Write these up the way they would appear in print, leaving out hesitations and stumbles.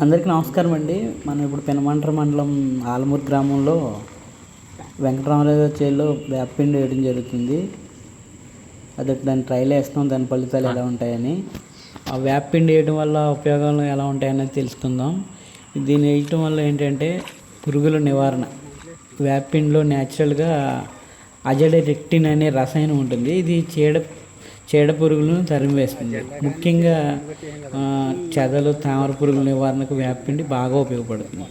అందరికీ నమస్కారం అండి. మనం ఇప్పుడు పెనుమంట్ర మండలం ఆలమూరు గ్రామంలో వెంకటరామరావు చేలో వేపపిండి వేయడం జరుగుతుంది. అదే దాన్ని ట్రైల్ వేస్తున్నాం, దాని ఫలితాలు ఎలా ఉంటాయని. ఆ వేపపిండి వేయడం వల్ల ఉపయోగాలు ఎలా ఉంటాయనేది తెలుసుకుందాం. దీన్ని వేయటం వల్ల ఏంటంటే పురుగుల నివారణ. వేపపిండిలో న్యాచురల్గా అజడెరెక్టిన్ అనే రసాయనం ఉంటుంది. ఇది చీడ పురుగులను తరిమివేస్తుంది. ముఖ్యంగా చెదలు, తామర పురుగుల నివారణకు వేపపిండి బాగా ఉపయోగపడుతుంది.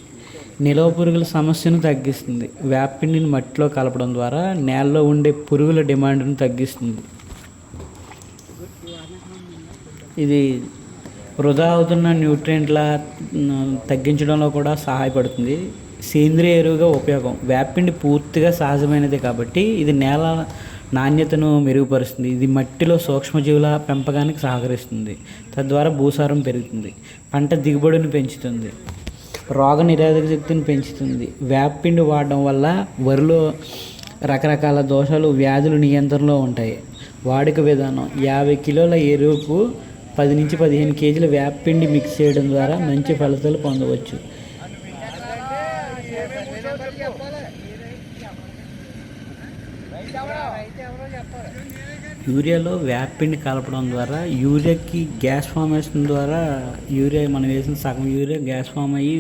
నిలవ పురుగుల సమస్యను తగ్గిస్తుంది. వేపపిండిని మట్టిలో కలపడం ద్వారా నేలలో ఉండే పురుగుల డిమాండ్ను తగ్గిస్తుంది. ఇది వృధా అవుతున్న న్యూట్రియంట్ల తగ్గించడంలో కూడా సహాయపడుతుంది. సేంద్రియ ఎరువుగా ఉపయోగం. వేపపిండి పూర్తిగా సహజమైనది కాబట్టి ఇది నేల నాణ్యతను మెరుగుపరుస్తుంది. ఇది మట్టిలో సూక్ష్మజీవుల పెంపకానికి సహకరిస్తుంది. తద్వారా భూసారం పెరుగుతుంది. పంట దిగుబడిని పెంచుతుంది. రోగ నిరోధక శక్తిని పెంచుతుంది. వేపపిండి వాడడం వల్ల వరిలో రకరకాల దోషాలు, వ్యాధులు నియంత్రణలో ఉంటాయి. వాడుక విధానం: 50 కిలోల ఎరువుకు 10 నుంచి 15 కేజీల వేపపిండి మిక్స్ చేయడం ద్వారా మంచి ఫలితాలు పొందవచ్చు. యూరియాలో వేపపిండి కలపడం ద్వారా యూరియాకి గ్యాస్ ఫార్మేషన్ ద్వారా మనం వేసిన సగం యూరియా గ్యాస్ ఫామ్ అయ్యి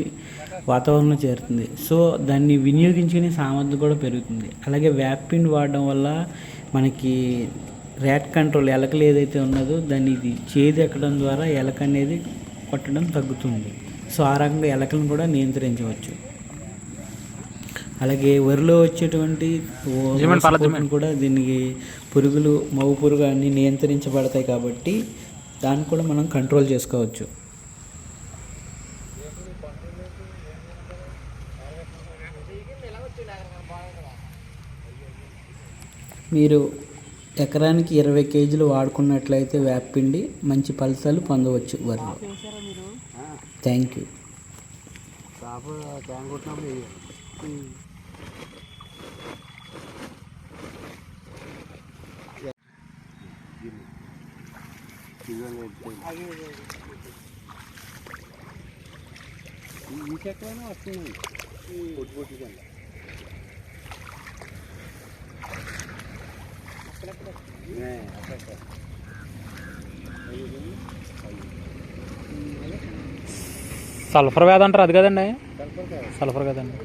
వాతావరణంలో చేరుతుంది. సో దాన్ని వినియోగించుకునే సామర్థ్యం కూడా పెరుగుతుంది. అలాగే వేపపిండి వాడడం వల్ల మనకి ర్యాట్ కంట్రోల్, ఎలకలు ఏదైతే ఉన్నదో దాన్ని ఇది చేదు ఎక్కడం ద్వారా ఎలక అనేది కొట్టడం తగ్గుతుంది. సో ఆ రకంగా ఎలకలను కూడా నియంత్రించవచ్చు. అలాగే వరిలో వచ్చేటువంటి కూడా దీనికి పురుగులు, మవ్వు పురుగు అన్నీ నియంత్రించబడతాయి కాబట్టి దాన్ని కూడా మనం కంట్రోల్ చేసుకోవచ్చు. మీరు ఎకరానికి 20 కేజీలు వాడుకున్నట్లయితే వేపపిండి మంచి ఫలితాలు పొందవచ్చు వరిలో. Thank you. ఈ చెట్లనే వస్తున్నాయి పొట్టు పొట్టు కింద సల్ఫర్ వ్యాధి అంటారు, అది కదండి? సల్ఫర్ కదండి.